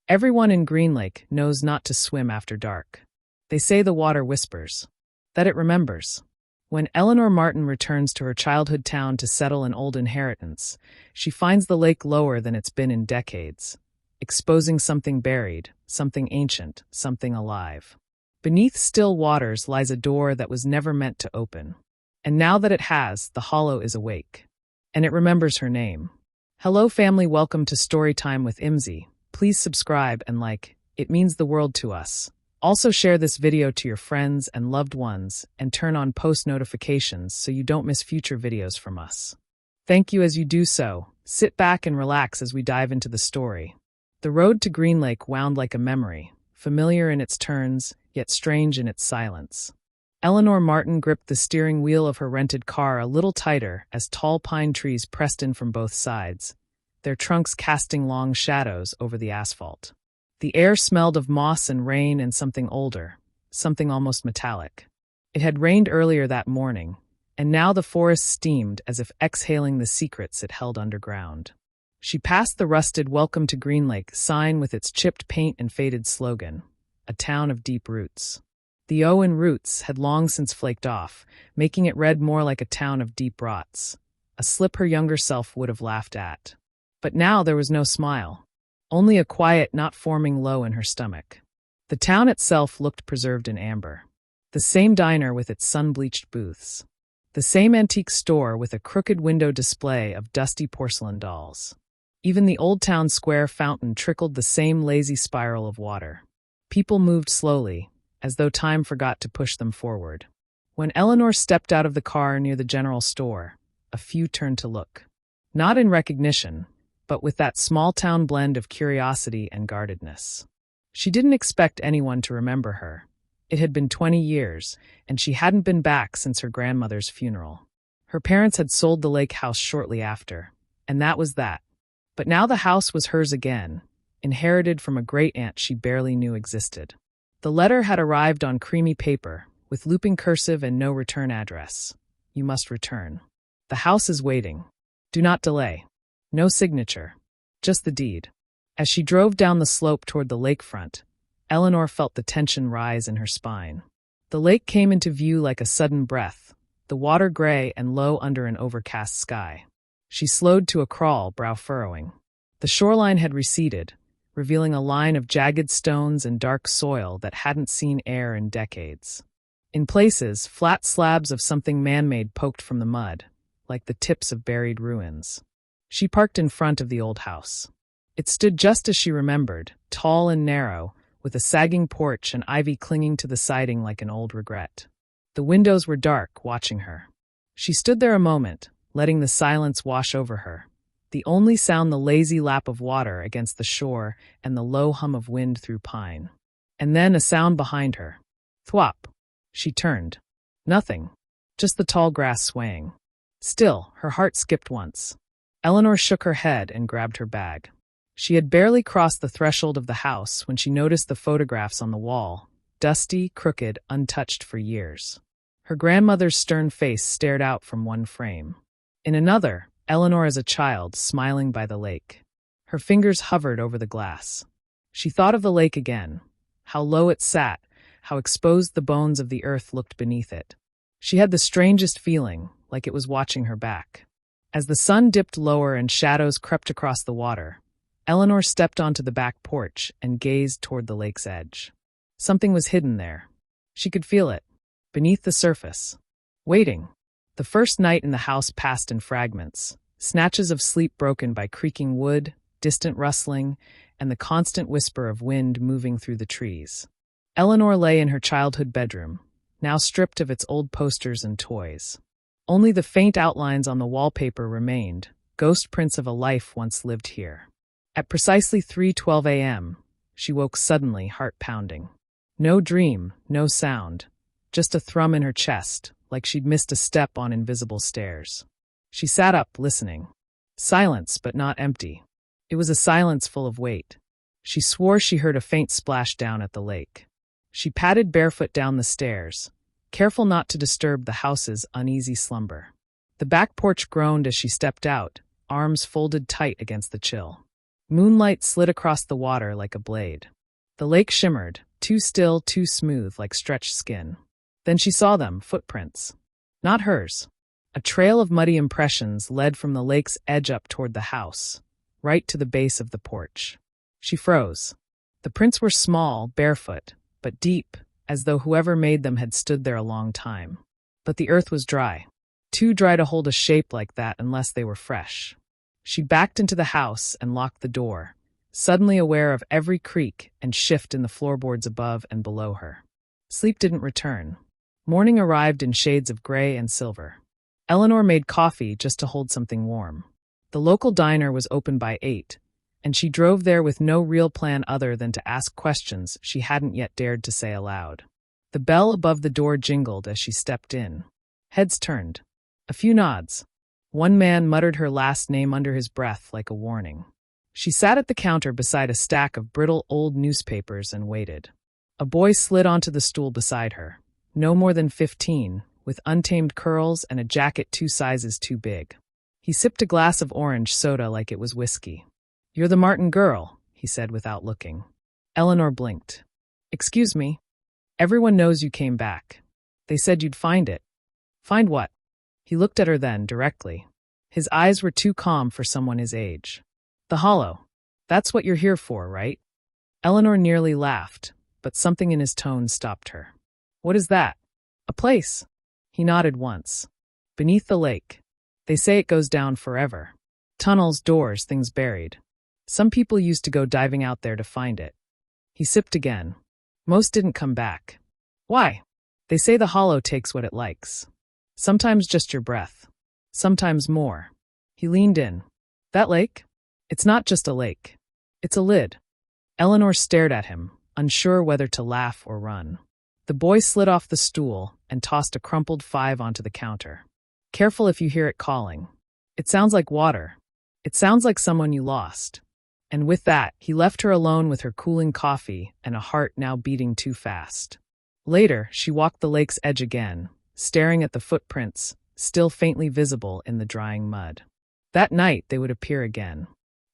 Everyone in Green Lake knows not to swim after dark. They say the water whispers, that it remembers. When Eleanor Martin returns to her childhood town to settle an old inheritance, she finds the lake lower than it's been in decades, exposing something buried, something ancient, something alive. Beneath still waters lies a door that was never meant to open. And now that it has, the hollow is awake. And it remembers her name. Hello family, welcome to Storytime with Imzi. Please subscribe and like, it means the world to us. Also share this video to your friends and loved ones and turn on post notifications so you don't miss future videos from us. Thank you as you do so. Sit back and relax as we dive into the story. The road to Green Lake wound like a memory, familiar in its turns, yet strange in its silence. Eleanor Martin gripped the steering wheel of her rented car a little tighter as tall pine trees pressed in from both sides, their trunks casting long shadows over the asphalt. The air smelled of moss and rain and something older, something almost metallic. It had rained earlier that morning, and now the forest steamed as if exhaling the secrets it held underground. She passed the rusted "Welcome to Green Lake" sign with its chipped paint and faded slogan, "A town of deep roots." The O in roots had long since flaked off, making it read more like a town of deep rots, a slip her younger self would have laughed at. But now there was no smile, only a quiet knot forming low in her stomach. The town itself looked preserved in amber. The same diner with its sun-bleached booths. The same antique store with a crooked window display of dusty porcelain dolls. Even the old town square fountain trickled the same lazy spiral of water. People moved slowly, as though time forgot to push them forward. When Eleanor stepped out of the car near the general store, a few turned to look. Not in recognition, but with that small-town blend of curiosity and guardedness. She didn't expect anyone to remember her. It had been 20 years, and she hadn't been back since her grandmother's funeral. Her parents had sold the lake house shortly after, and that was that. But now the house was hers again, inherited from a great-aunt she barely knew existed. The letter had arrived on creamy paper, with looping cursive and no return address. You must return. The house is waiting. Do not delay. No signature. Just the deed. As she drove down the slope toward the lakefront, Eleanor felt the tension rise in her spine. The lake came into view like a sudden breath, the water gray and low under an overcast sky. She slowed to a crawl, brow furrowing. The shoreline had receded, revealing a line of jagged stones and dark soil that hadn't seen air in decades. In places, flat slabs of something man-made poked from the mud, like the tips of buried ruins. She parked in front of the old house. It stood just as she remembered, tall and narrow, with a sagging porch and ivy clinging to the siding like an old regret. The windows were dark, watching her. She stood there a moment, letting the silence wash over her, the only sound the lazy lap of water against the shore and the low hum of wind through pine. And then a sound behind her. Thwop. She turned. Nothing. Just the tall grass swaying. Still, her heart skipped once. Eleanor shook her head and grabbed her bag. She had barely crossed the threshold of the house when she noticed the photographs on the wall, dusty, crooked, untouched for years. Her grandmother's stern face stared out from one frame. In another, Eleanor as a child, smiling by the lake. Her fingers hovered over the glass. She thought of the lake again, how low it sat, how exposed the bones of the earth looked beneath it. She had the strangest feeling, like it was watching her back. As the sun dipped lower and shadows crept across the water, Eleanor stepped onto the back porch and gazed toward the lake's edge. Something was hidden there. She could feel it, beneath the surface. Waiting. The first night in the house passed in fragments, snatches of sleep broken by creaking wood, distant rustling, and the constant whisper of wind moving through the trees. Eleanor lay in her childhood bedroom, now stripped of its old posters and toys. Only the faint outlines on the wallpaper remained, ghost prints of a life once lived here. At precisely 3:12 a.m., she woke suddenly, heart pounding. No dream, no sound, just a thrum in her chest, like she'd missed a step on invisible stairs. She sat up, listening. Silence, but not empty. It was a silence full of weight. She swore she heard a faint splash down at the lake. She padded barefoot down the stairs, careful not to disturb the house's uneasy slumber. The back porch groaned as she stepped out, arms folded tight against the chill. Moonlight slid across the water like a blade. The lake shimmered, too still, too smooth, like stretched skin. Then she saw them, footprints. Not hers. A trail of muddy impressions led from the lake's edge up toward the house, right to the base of the porch. She froze. The prints were small, barefoot, but deep, as though whoever made them had stood there a long time. But the earth was dry. Too dry to hold a shape like that unless they were fresh. She backed into the house and locked the door, suddenly aware of every creak and shift in the floorboards above and below her. Sleep didn't return. Morning arrived in shades of gray and silver. Eleanor made coffee just to hold something warm. The local diner was open by 8, and she drove there with no real plan other than to ask questions she hadn't yet dared to say aloud. The bell above the door jingled as she stepped in. Heads turned. A few nods. One man muttered her last name under his breath like a warning. She sat at the counter beside a stack of brittle old newspapers and waited. A boy slid onto the stool beside her, no more than 15, with untamed curls and a jacket 2 sizes too big. He sipped a glass of orange soda like it was whiskey. "You're the Martin girl," he said without looking. Eleanor blinked. "Excuse me. Everyone knows you came back. They said you'd find it." "Find what?" He looked at her then, directly. His eyes were too calm for someone his age. "The hollow. That's what you're here for, right?" Eleanor nearly laughed, but something in his tone stopped her. "What is that?" "A place." He nodded once. "Beneath the lake. They say it goes down forever. Tunnels, doors, things buried. Some people used to go diving out there to find it." He sipped again. "Most didn't come back." "Why?" "They say the hollow takes what it likes. Sometimes just your breath. Sometimes more." He leaned in. "That lake? It's not just a lake. It's a lid." Eleanor stared at him, unsure whether to laugh or run. The boy slid off the stool and tossed a crumpled 5 onto the counter. "Careful if you hear it calling. It sounds like water. It sounds like someone you lost." And with that, he left her alone with her cooling coffee and a heart now beating too fast. Later, she walked the lake's edge again, staring at the footprints, still faintly visible in the drying mud. That night, they would appear again.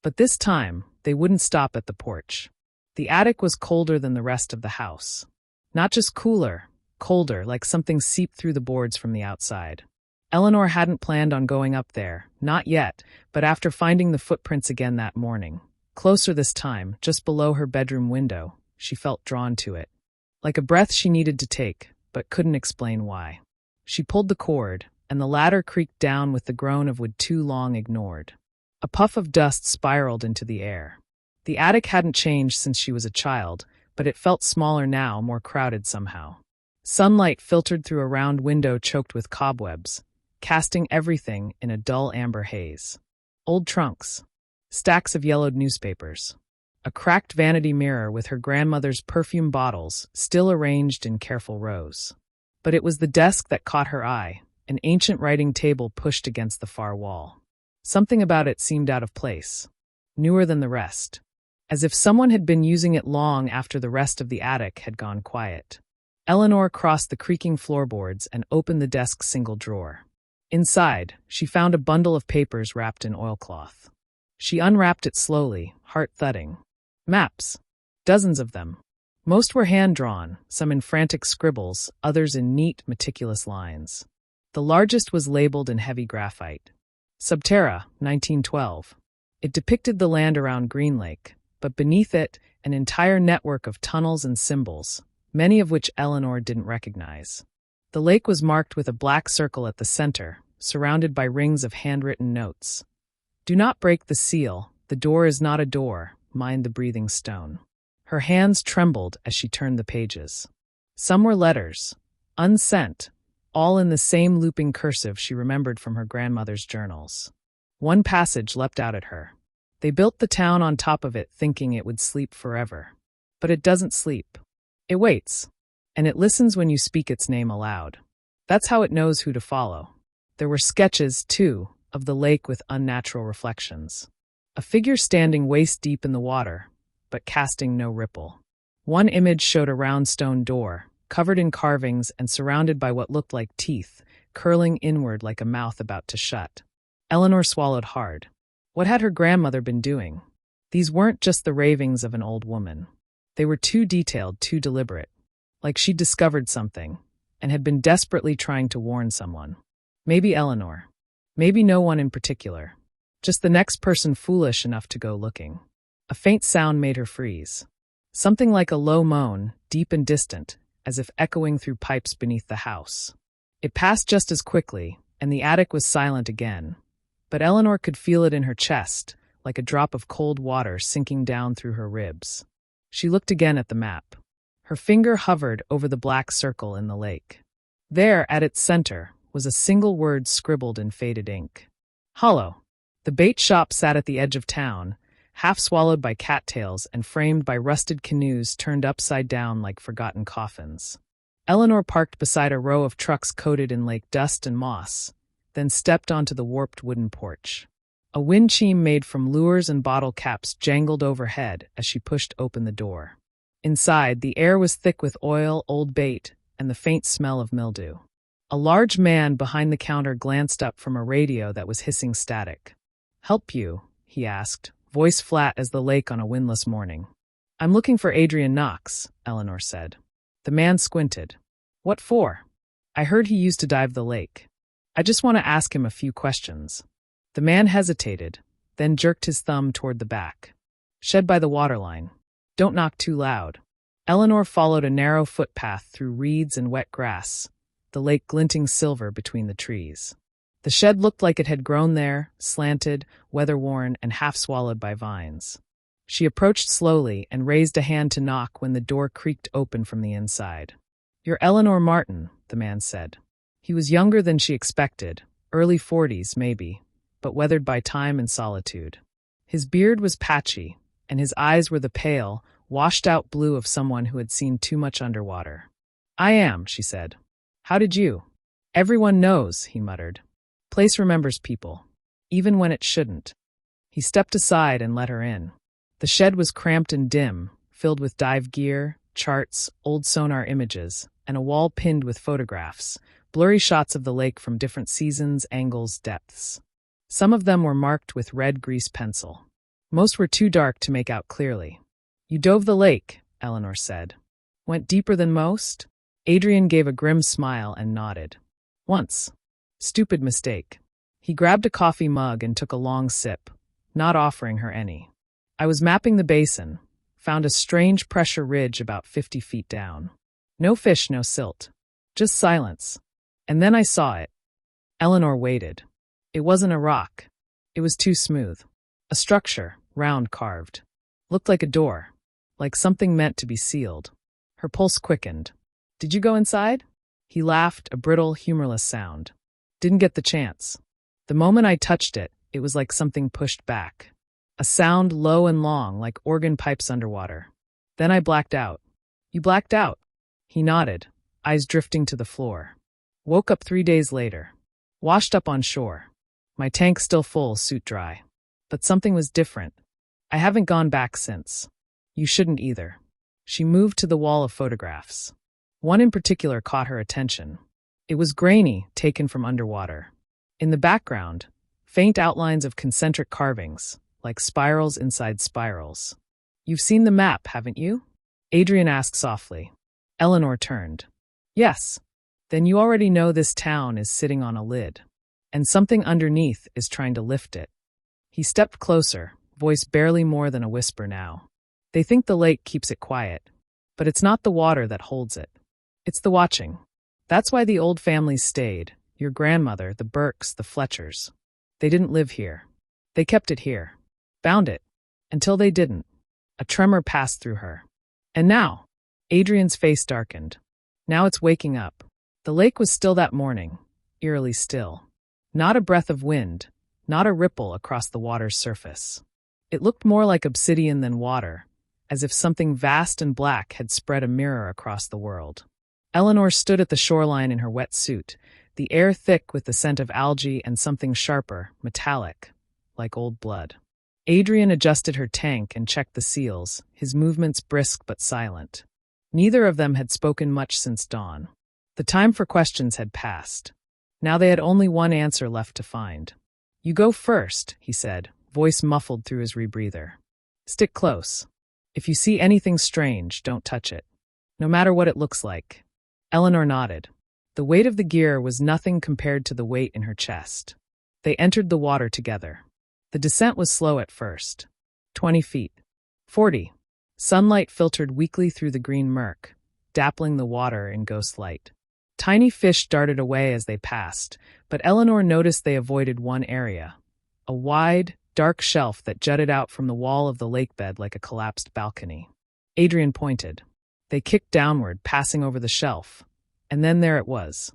But this time, they wouldn't stop at the porch. The attic was colder than the rest of the house. Not just cooler, colder, like something seeped through the boards from the outside. Eleanor hadn't planned on going up there, not yet, but after finding the footprints again that morning, closer this time, just below her bedroom window, she felt drawn to it. Like a breath she needed to take, but couldn't explain why. She pulled the cord, and the ladder creaked down with the groan of wood too long ignored. A puff of dust spiraled into the air. The attic hadn't changed since she was a child, but it felt smaller now, more crowded somehow. Sunlight filtered through a round window choked with cobwebs, casting everything in a dull amber haze. Old trunks, stacks of yellowed newspapers, a cracked vanity mirror with her grandmother's perfume bottles still arranged in careful rows. But it was the desk that caught her eye, an ancient writing table pushed against the far wall. Something about it seemed out of place, newer than the rest, as if someone had been using it long after the rest of the attic had gone quiet. Eleanor crossed the creaking floorboards and opened the desk's single drawer. Inside, she found a bundle of papers wrapped in oilcloth. She unwrapped it slowly, heart thudding. Maps. Dozens of them. Most were hand-drawn, some in frantic scribbles, others in neat, meticulous lines. The largest was labeled in heavy graphite. Subterra, 1912. It depicted the land around Green Lake, but beneath it, an entire network of tunnels and symbols, many of which Eleanor didn't recognize. The lake was marked with a black circle at the center, surrounded by rings of handwritten notes. "Do not break the seal. The door is not a door. Mind the breathing stone." Her hands trembled as she turned the pages. Some were letters, unsent, all in the same looping cursive she remembered from her grandmother's journals. One passage leapt out at her. "They built the town on top of it thinking it would sleep forever. But it doesn't sleep. It waits. And it listens when you speak its name aloud. That's how it knows who to follow." There were sketches, too, of the lake with unnatural reflections. A figure standing waist-deep in the water, but casting no ripple. One image showed a round stone door, covered in carvings and surrounded by what looked like teeth, curling inward like a mouth about to shut. Eleanor swallowed hard. What had her grandmother been doing? These weren't just the ravings of an old woman. They were too detailed, too deliberate, like she'd discovered something and had been desperately trying to warn someone. Maybe Eleanor. Maybe no one in particular. Just the next person foolish enough to go looking. A faint sound made her freeze. Something like a low moan, deep and distant, as if echoing through pipes beneath the house. It passed just as quickly, and the attic was silent again. But Eleanor could feel it in her chest, like a drop of cold water sinking down through her ribs. She looked again at the map. Her finger hovered over the black circle in the lake. There, at its center, was a single word scribbled in faded ink. Hollow. The bait shop sat at the edge of town, half swallowed by cattails and framed by rusted canoes turned upside down like forgotten coffins. Eleanor parked beside a row of trucks coated in lake dust and moss, then stepped onto the warped wooden porch. A wind chime made from lures and bottle caps jangled overhead as she pushed open the door. Inside, the air was thick with oil, old bait, and the faint smell of mildew. A large man behind the counter glanced up from a radio that was hissing static. "Help you?" he asked, voice flat as the lake on a windless morning. "I'm looking for Adrian Knox," Eleanor said. The man squinted. "What for?" "I heard he used to dive the lake. I just want to ask him a few questions." The man hesitated, then jerked his thumb toward the back. "Shed by the waterline. Don't knock too loud." Eleanor followed a narrow footpath through reeds and wet grass, the lake glinting silver between the trees. The shed looked like it had grown there, slanted, weather-worn, and half-swallowed by vines. She approached slowly and raised a hand to knock when the door creaked open from the inside. "You're Eleanor Martin," the man said. He was younger than she expected, early 40s maybe, but weathered by time and solitude. His beard was patchy, and his eyes were the pale, washed-out blue of someone who had seen too much underwater. "I am," she said. "How did you?" "Everyone knows," he muttered. "Place remembers people, even when it shouldn't." He stepped aside and let her in. The shed was cramped and dim, filled with dive gear, charts, old sonar images, and a wall pinned with photographs, blurry shots of the lake from different seasons, angles, depths. Some of them were marked with red grease pencil. Most were too dark to make out clearly. "You dove the lake," Eleanor said. "Went deeper than most?" Adrian gave a grim smile and nodded. "Once. Stupid mistake." He grabbed a coffee mug and took a long sip, not offering her any. "I was mapping the basin, found a strange pressure ridge about 50 feet down. No fish, no silt. Just silence. And then I saw it." Eleanor waited. It wasn't a rock. It was too smooth. A structure, round carved. Looked like a door, like something meant to be sealed. Her pulse quickened. "Did you go inside?" He laughed, a brittle, humorless sound. "Didn't get the chance. The moment I touched it, it was like something pushed back. A sound low and long, like organ pipes underwater. Then I blacked out." "You blacked out?" He nodded, eyes drifting to the floor. "Woke up 3 days later. Washed up on shore. My tank still full, suit dry. But something was different. I haven't gone back since. You shouldn't either." She moved to the wall of photographs. One in particular caught her attention. It was grainy, taken from underwater. In the background, faint outlines of concentric carvings, like spirals inside spirals. "You've seen the map, haven't you?" Adrian asked softly. Eleanor turned. "Yes." "Then you already know this town is sitting on a lid. And something underneath is trying to lift it." He stepped closer, voice barely more than a whisper now. "They think the lake keeps it quiet. But it's not the water that holds it. It's the watching. That's why the old families stayed. Your grandmother, the Burkes, the Fletchers. They didn't live here. They kept it here. Bound it. Until they didn't." A tremor passed through her. "And now?" Adrian's face darkened. "Now it's waking up." The lake was still that morning, eerily still. Not a breath of wind, not a ripple across the water's surface. It looked more like obsidian than water, as if something vast and black had spread a mirror across the world. Eleanor stood at the shoreline in her wet suit, the air thick with the scent of algae and something sharper, metallic, like old blood. Adrian adjusted her tank and checked the seals, his movements brisk but silent. Neither of them had spoken much since dawn. The time for questions had passed. Now they had only one answer left to find. "You go first," he said, voice muffled through his rebreather. Stick close. If you see anything strange, don't touch it. No matter what it looks like. Eleanor nodded. The weight of the gear was nothing compared to the weight in her chest. They entered the water together. The descent was slow at first. 20 feet. 40. Sunlight filtered weakly through the green murk, dappling the water in ghost light. Tiny fish darted away as they passed, but Eleanor noticed they avoided one area. A wide, dark shelf that jutted out from the wall of the lakebed like a collapsed balcony. Adrian pointed. They kicked downward, passing over the shelf. And then there it was.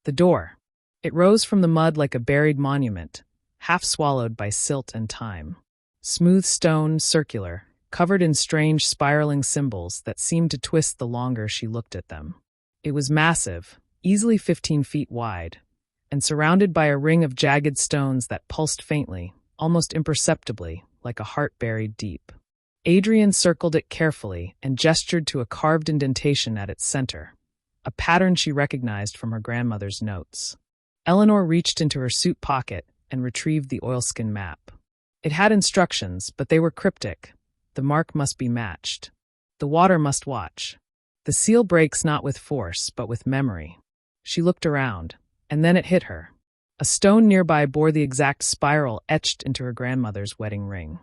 The door. It rose from the mud like a buried monument, half swallowed by silt and time. Smooth stone, circular, covered in strange spiraling symbols that seemed to twist the longer she looked at them. It was massive, easily 15 feet wide, and surrounded by a ring of jagged stones that pulsed faintly, almost imperceptibly, like a heart buried deep. Adrian circled it carefully and gestured to a carved indentation at its center, a pattern she recognized from her grandmother's notes. Eleanor reached into her suit pocket and retrieved the oilskin map. It had instructions, but they were cryptic. The mark must be matched. The water must watch. The seal breaks not with force, but with memory. She looked around, and then it hit her. A stone nearby bore the exact spiral etched into her grandmother's wedding ring.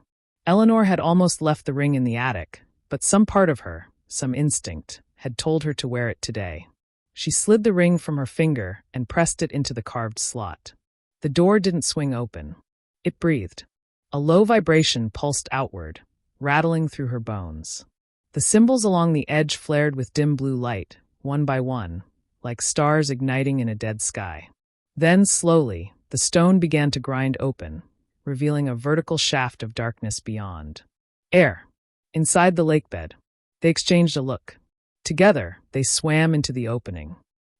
Eleanor had almost left the ring in the attic, but some part of her, some instinct, had told her to wear it today. She slid the ring from her finger and pressed it into the carved slot. The door didn't swing open. It breathed. A low vibration pulsed outward, rattling through her bones. The symbols along the edge flared with dim blue light, one by one, like stars igniting in a dead sky. Then, slowly, the stone began to grind open, revealing a vertical shaft of darkness beyond. Air. Inside the lakebed. They exchanged a look. Together, they swam into the opening.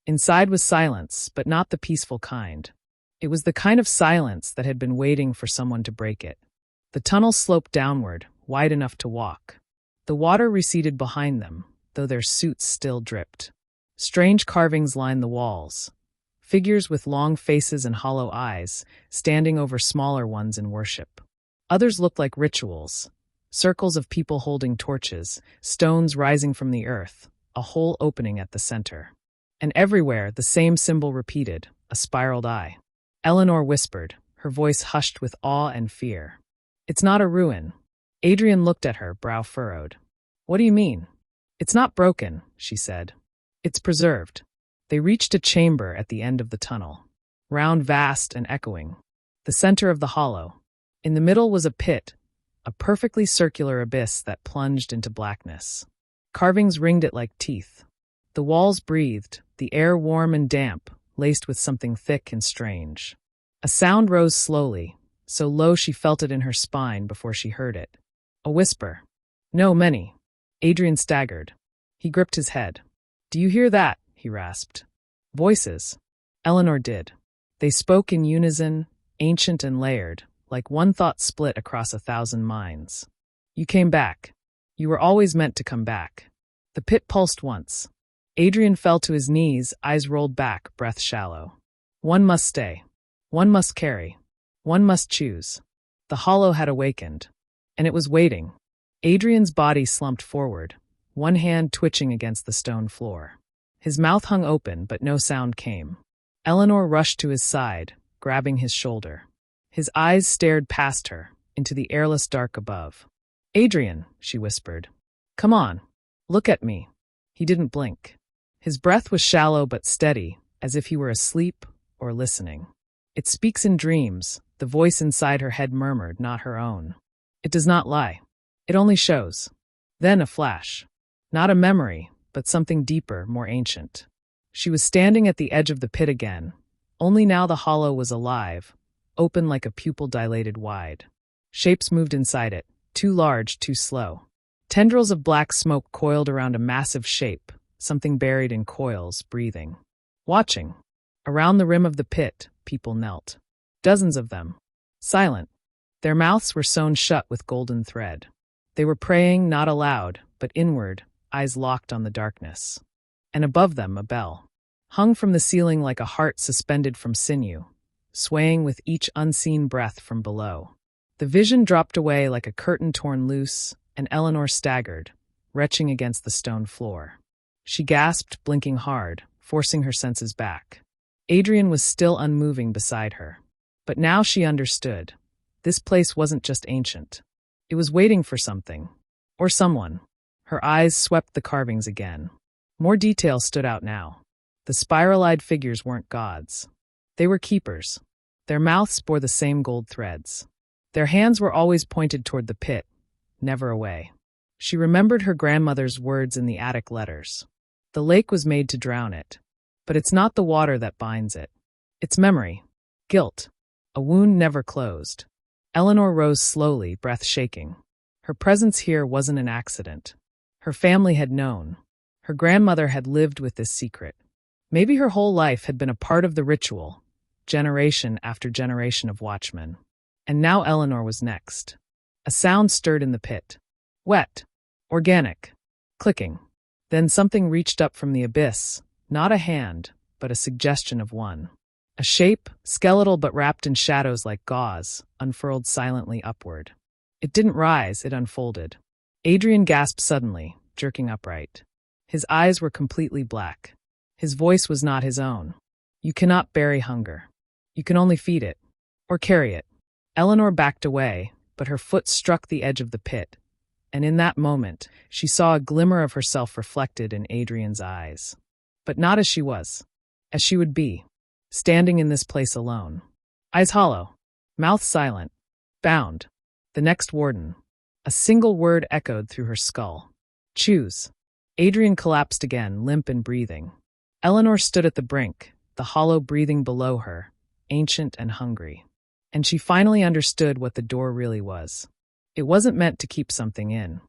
Inside was silence, but not the peaceful kind. It was the kind of silence that had been waiting for someone to break it. The tunnel sloped downward, wide enough to walk. The water receded behind them, though their suits still dripped. Strange carvings lined the walls. Figures with long faces and hollow eyes, standing over smaller ones in worship. Others looked like rituals. Circles of people holding torches, stones rising from the earth, a hole opening at the center. And everywhere, the same symbol repeated, a spiraled eye. Eleanor whispered, her voice hushed with awe and fear. It's not a ruin. Adrian looked at her, brow furrowed. What do you mean? It's not broken, she said. It's preserved. They reached a chamber at the end of the tunnel. Round, vast, and echoing. The center of the hollow. In the middle was a pit, a perfectly circular abyss that plunged into blackness. Carvings ringed it like teeth. The walls breathed, the air warm and damp, laced with something thick and strange. A sound rose slowly, so low she felt it in her spine before she heard it. A whisper. No, many. Adrian staggered. He gripped his head. Do you hear that? He rasped. Voices. Eleanor did. They spoke in unison, ancient and layered, like one thought split across 1,000 minds. You came back. You were always meant to come back. The pit pulsed once. Adrian fell to his knees, eyes rolled back, breath shallow. One must stay. One must carry. One must choose. The hollow had awakened. And it was waiting. Adrian's body slumped forward, one hand twitching against the stone floor. His mouth hung open, but no sound came. Eleanor rushed to his side, grabbing his shoulder. His eyes stared past her, into the airless dark above. Adrian, she whispered. Come on. Look at me. He didn't blink. His breath was shallow but steady, as if he were asleep or listening. It speaks in dreams, the voice inside her head murmured, not her own. It does not lie. It only shows. Then a flash. Not a memory, but something deeper, more ancient. She was standing at the edge of the pit again, only now the hollow was alive, open like a pupil dilated wide. Shapes moved inside it, too large, too slow. Tendrils of black smoke coiled around a massive shape, something buried in coils, breathing. Watching. Around the rim of the pit, people knelt. Dozens of them. Silent. Their mouths were sewn shut with golden thread. They were praying, not aloud, but inward, eyes locked on the darkness. And above them, a bell. Hung from the ceiling like a heart suspended from sinew, swaying with each unseen breath from below. The vision dropped away like a curtain torn loose, and Eleanor staggered, retching against the stone floor. She gasped, blinking hard, forcing her senses back. Adrian was still unmoving beside her. But now she understood. This place wasn't just ancient. It was waiting for something. Or someone. Her eyes swept the carvings again. More details stood out now. The spiral-eyed figures weren't gods. They were keepers. Their mouths bore the same gold threads. Their hands were always pointed toward the pit, never away. She remembered her grandmother's words in the attic letters. The lake was made to drown it. But it's not the water that binds it. It's memory. Guilt. A wound never closed. Eleanor rose slowly, breath shaking. Her presence here wasn't an accident. Her family had known. Her grandmother had lived with this secret. Maybe her whole life had been a part of the ritual, generation after generation of watchmen. And now Eleanor was next. A sound stirred in the pit. Wet. Organic. Clicking. Then something reached up from the abyss, not a hand, but a suggestion of one. A shape, skeletal but wrapped in shadows like gauze, unfurled silently upward. It didn't rise, it unfolded. Adrian gasped suddenly, jerking upright. His eyes were completely black. His voice was not his own. You cannot bury hunger. You can only feed it. Or carry it. Eleanor backed away, but her foot struck the edge of the pit. And in that moment, she saw a glimmer of herself reflected in Adrian's eyes. But not as she was. As she would be. Standing in this place alone. Eyes hollow. Mouth silent. Bound. The next warden. A single word echoed through her skull. Choose. Adrian collapsed again, limp and breathing. Eleanor stood at the brink, the hollow breathing below her, ancient and hungry. And she finally understood what the door really was. It wasn't meant to keep something in.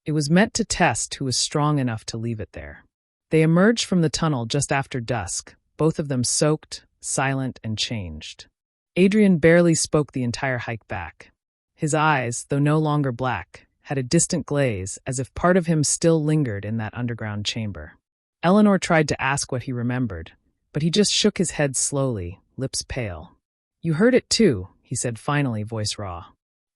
It was meant to test who was strong enough to leave it there. They emerged from the tunnel just after dusk, both of them soaked, silent, and changed. Adrian barely spoke the entire hike back. His eyes, though no longer black, had a distant glaze, as if part of him still lingered in that underground chamber. Eleanor tried to ask what he remembered, but he just shook his head slowly, lips pale. You heard it too, he said finally, voice raw.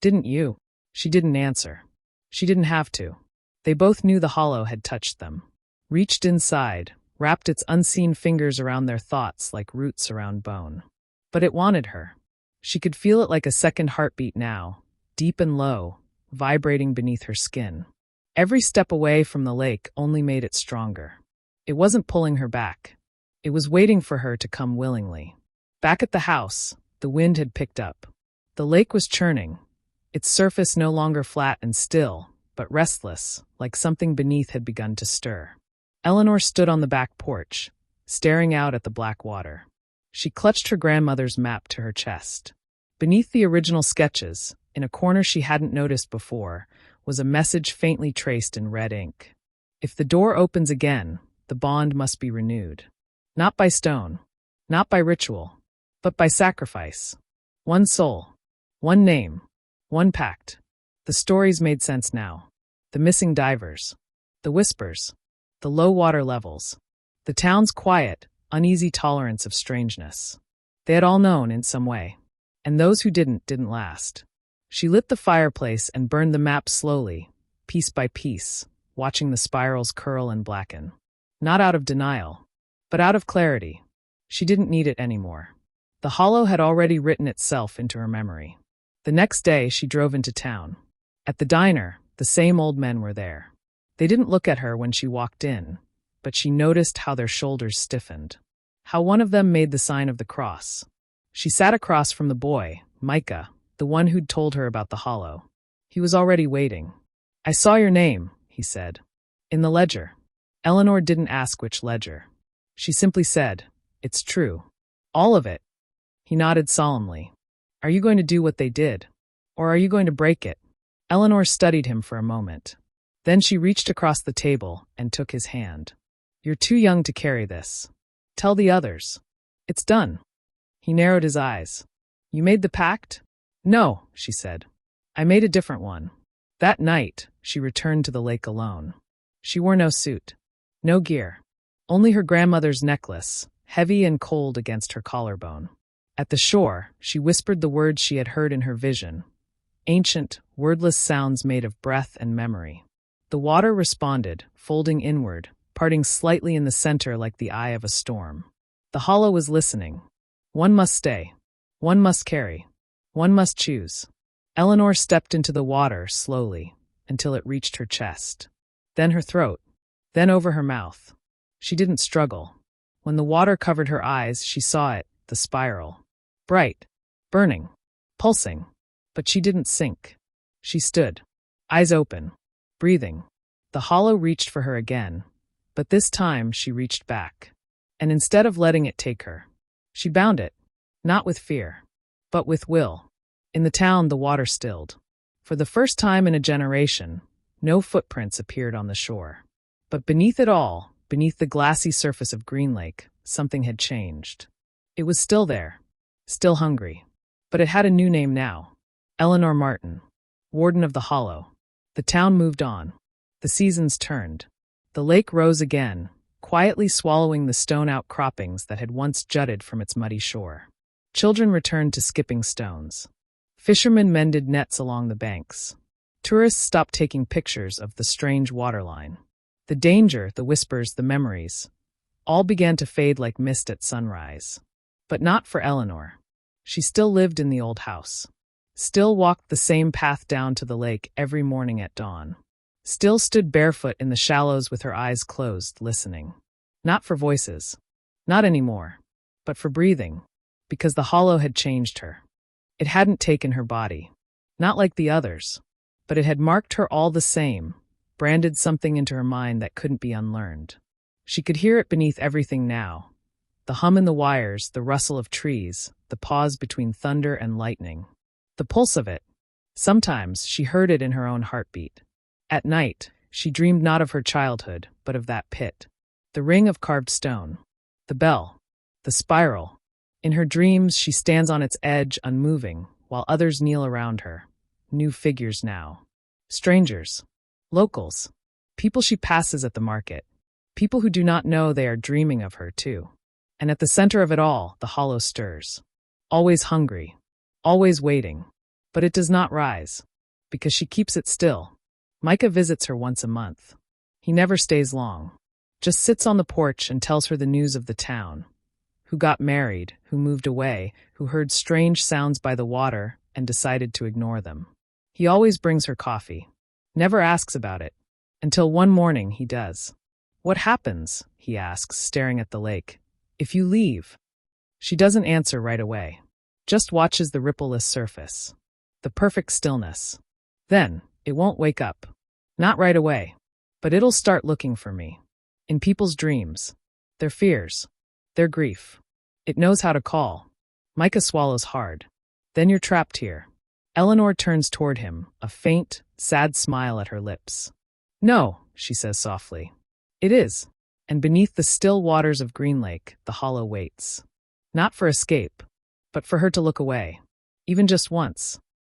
Didn't you? She didn't answer. She didn't have to. They both knew the hollow had touched them. Reached inside, wrapped its unseen fingers around their thoughts like roots around bone. But it wanted her. She could feel it like a second heartbeat now, deep and low, vibrating beneath her skin. Every step away from the lake only made it stronger. It wasn't pulling her back. It was waiting for her to come willingly. Back at the house, the wind had picked up. The lake was churning, its surface no longer flat and still, but restless, like something beneath had begun to stir. Eleanor stood on the back porch, staring out at the black water. She clutched her grandmother's map to her chest. Beneath the original sketches, in a corner she hadn't noticed before, was a message faintly traced in red ink. If the door opens again, the bond must be renewed. Not by stone, not by ritual, but by sacrifice. One soul, one name, one pact. The stories made sense now. The missing divers, the whispers, the low water levels, the town's quiet, uneasy tolerance of strangeness. They had all known in some way. And those who didn't last. She lit the fireplace and burned the map slowly, piece by piece, watching the spirals curl and blacken. Not out of denial, but out of clarity. She didn't need it anymore. The hollow had already written itself into her memory. The next day, she drove into town. At the diner, the same old men were there. They didn't look at her when she walked in, but she noticed how their shoulders stiffened. How one of them made the sign of the cross. She sat across from the boy, Micah, the one who'd told her about the hollow. He was already waiting. I saw your name, he said. In the ledger. Eleanor didn't ask which ledger. She simply said, it's true. All of it. He nodded solemnly. Are you going to do what they did? Or are you going to break it? Eleanor studied him for a moment. Then she reached across the table and took his hand. You're too young to carry this. Tell the others. It's done. He narrowed his eyes. You made the pact? No, she said. I made a different one. That night, she returned to the lake alone. She wore no suit. No gear. Only her grandmother's necklace, heavy and cold against her collarbone. At the shore, she whispered the words she had heard in her vision. ancient, wordless sounds made of breath and memory. The water responded, folding inward, parting slightly in the center like the eye of a storm. The hollow was listening. One must stay. One must carry. One must choose. Eleanor stepped into the water slowly, until it reached her chest. Then her throat. Then over her mouth. She didn't struggle. When the water covered her eyes, she saw it, the spiral. Bright. Burning. Pulsing. But she didn't sink. She stood. Eyes open. Breathing. The hollow reached for her again, but this time she reached back. And instead of letting it take her, she bound it, not with fear, but with will. In the town, the water stilled. For the first time in a generation, no footprints appeared on the shore. But beneath it all, beneath the glassy surface of Green Lake, something had changed. It was still there, still hungry, but it had a new name now. Eleanor Martin, warden of the hollow. The town moved on. The seasons turned. The lake rose again, quietly swallowing the stone outcroppings that had once jutted from its muddy shore. Children returned to skipping stones. Fishermen mended nets along the banks. Tourists stopped taking pictures of the strange waterline. The danger, the whispers, the memories, all began to fade like mist at sunrise. But not for Eleanor. She still lived in the old house. Still walked the same path down to the lake every morning at dawn. Still stood barefoot in the shallows with her eyes closed, listening. Not for voices. Not anymore. But for breathing. Because the hollow had changed her. It hadn't taken her body. Not like the others. But it had marked her all the same, branded something into her mind that couldn't be unlearned. She could hear it beneath everything now. The hum in the wires, the rustle of trees, the pause between thunder and lightning. The pulse of it. Sometimes she heard it in her own heartbeat. At night, she dreamed not of her childhood, but of that pit. The ring of carved stone. The bell. The spiral. In her dreams, she stands on its edge, unmoving, while others kneel around her. New figures now. Strangers. Locals. People she passes at the market. People who do not know they are dreaming of her, too. And at the center of it all, the hollow stirs. Always hungry. Always waiting. But it does not rise. Because she keeps it still. Micah visits her once a month. He never stays long. Just sits on the porch and tells her the news of the town. Who got married, who moved away, who heard strange sounds by the water and decided to ignore them. He always brings her coffee. Never asks about it. Until one morning he does. What happens, he asks, staring at the lake, if you leave? She doesn't answer right away. Just watches the rippleless surface. The perfect stillness. Then, it won't wake up. Not right away. But it'll start looking for me. In people's dreams. Their fears. Their grief. It knows how to call. Micah swallows hard. Then you're trapped here. Eleanor turns toward him, a faint, sad smile at her lips. No, she says softly. It is. And beneath the still waters of Green Lake, the hollow waits. Not for escape, but for her to look away. Even just once.